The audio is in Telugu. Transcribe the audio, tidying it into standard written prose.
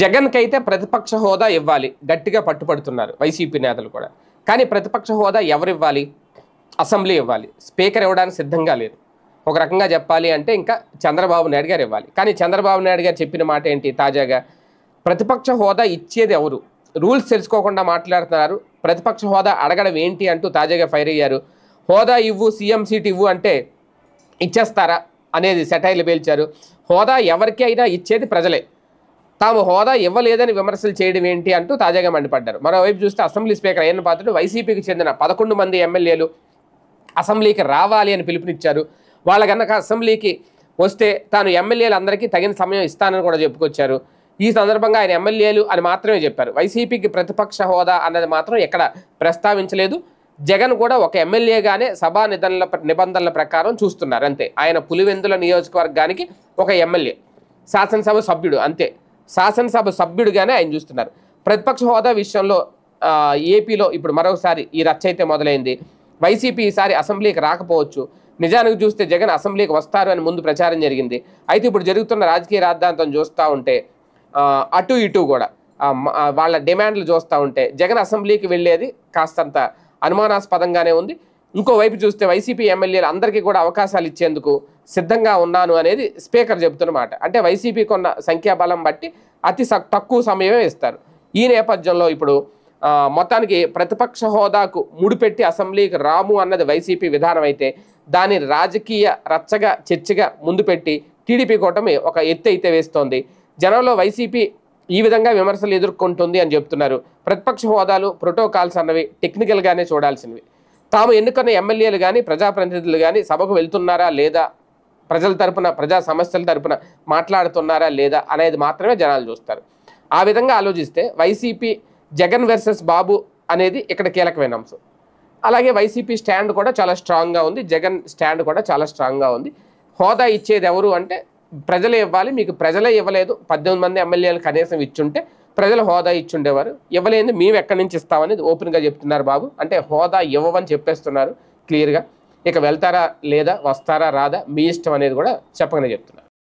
జగన్కి అయితే ప్రతిపక్ష హోదా ఇవ్వాలి గట్టిగా పట్టుపడుతున్నారు వైసీపీ నేతలు కూడా. కానీ ప్రతిపక్ష హోదా ఎవరు ఇవ్వాలి? అసెంబ్లీ ఇవ్వాలి. స్పీకర్ ఇవ్వడానికి సిద్ధంగా లేదు. ఒక రకంగా చెప్పాలి అంటే ఇంకా చంద్రబాబు నాయుడు గారు ఇవ్వాలి. కానీ చంద్రబాబు నాయుడు గారు చెప్పిన మాట ఏంటి? తాజాగా ప్రతిపక్ష హోదా ఇచ్చేది ఎవరు? రూల్స్ తెలుసుకోకుండా మాట్లాడుతున్నారు. ప్రతిపక్ష హోదా అడగడం ఏంటి అంటూ తాజాగా ఫైర్ అయ్యారు. హోదా ఇవ్వు, సీఎం సీట్ ఇవ్వు అంటే ఇచ్చేస్తారా అనేది సెటైర్లు పేల్చారు. హోదా ఎవరికి అయినా ఇచ్చేది ప్రజలే, తాము హోదా ఇవ్వలేదని విమర్శలు చేయడం ఏంటి అంటూ తాజాగా మండిపడ్డారు. మరోవైపు చూస్తే అసెంబ్లీ స్పీకర్ అయ్యన్న పాత్రుడు వైసీపీకి చెందిన 11 మంది ఎమ్మెల్యేలు అసెంబ్లీకి రావాలి అని పిలుపునిచ్చారు. వాళ్ళ కనుక అసెంబ్లీకి వస్తే తాను ఎమ్మెల్యేలందరికీ తగిన సమయం ఇస్తానని కూడా చెప్పుకొచ్చారు. ఈ సందర్భంగా ఆయన ఎమ్మెల్యేలు అని మాత్రమే చెప్పారు. వైసీపీకి ప్రతిపక్ష హోదా అన్నది మాత్రం ఎక్కడ ప్రస్తావించలేదు. జగన్ కూడా ఒక ఎమ్మెల్యేగానే సభా నిబంధనల ప్రకారం చూస్తున్నారు అంతే. ఆయన పులివెందుల నియోజకవర్గానికి ఒక ఎమ్మెల్యే, శాసనసభ సభ్యుడు అంతే. శాసనసభ సభ్యుడిగానే ఆయన చూస్తున్నారు. ప్రతిపక్ష హోదా విషయంలో ఏపీలో ఇప్పుడు మరోసారి ఈ రచ్చ అయితే మొదలైంది. వైసీపీ ఈసారి అసెంబ్లీకి రాకపోవచ్చు. నిజానికి చూస్తే జగన్ అసెంబ్లీకి వస్తారు అని ముందు ప్రచారం జరిగింది. అయితే ఇప్పుడు జరుగుతున్న రాజకీయ రాద్ధాంతం చూస్తూ ఉంటే అటు ఇటు కూడా వాళ్ళ డిమాండ్లు చూస్తూ ఉంటే జగన్ అసెంబ్లీకి వెళ్ళేది కాస్తంత అనుమానాస్పదంగానే ఉంది. ఇంకోవైపు చూస్తే వైసీపీ ఎమ్మెల్యేలు అందరికీ కూడా అవకాశాలు ఇచ్చేందుకు సిద్ధంగా ఉన్నాను అనేది స్పీకర్ చెబుతున్నమాట. అంటే వైసీపీకి ఉన్న సంఖ్యాబలం బట్టి అతి తక్కువ సమయమే ఇస్తారు. ఈ నేపథ్యంలో ఇప్పుడు మొత్తానికి ప్రతిపక్ష హోదాకు ముడిపెట్టి అసెంబ్లీకి రాము అన్నది వైసీపీ విధానం అయితే దాని రాజకీయ రచ్చగా చర్చగా ముందు పెట్టి టీడీపీ కూటమి ఒక ఎత్తు అయితే వేస్తోంది. జనంలో వైసీపీ ఈ విధంగా విమర్శలు ఎదుర్కొంటుంది అని చెప్తున్నారు. ప్రతిపక్ష హోదాలు ప్రోటోకాల్స్ అన్నవి టెక్నికల్గానే చూడాల్సినవి. తాము ఎన్నుకున్న ఎమ్మెల్యేలు కానీ ప్రజాప్రతినిధులు కానీ సభకు వెళ్తున్నారా లేదా, ప్రజల తరపున ప్రజా సమస్యల తరపున మాట్లాడుతున్నారా లేదా అనేది మాత్రమే జనాలు చూస్తారు. ఆ విధంగా ఆలోచిస్తే వైసీపీ జగన్ వర్సెస్ బాబు అనేది ఇక్కడ కీలకమైన అంశం. అలాగే వైసీపీ స్టాండ్ కూడా చాలా స్ట్రాంగ్గా ఉంది. జగన్ స్టాండ్ కూడా చాలా స్ట్రాంగ్గా ఉంది. హోదా ఇచ్చేది ఎవరు అంటే ప్రజలే ఇవ్వాలి. మీకు ప్రజలే ఇవ్వలేదు, 18 మంది ఎమ్మెల్యేలు కనీసం ఇచ్చుంటే ప్రజలు హోదా ఇచ్చుండేవారు. ఇవ్వలేదు, మేము ఎక్కడి నుంచి ఇస్తామనేది ఓపెన్గా చెప్తున్నారు బాబు. అంటే హోదా ఇవ్వమని చెప్పేస్తున్నారు క్లియర్గా. ఇక వెళ్తారా లేదా, వస్తారా రాదా మీ ఇష్టం అనేది కూడా చెప్పగానే చెప్తున్నారు.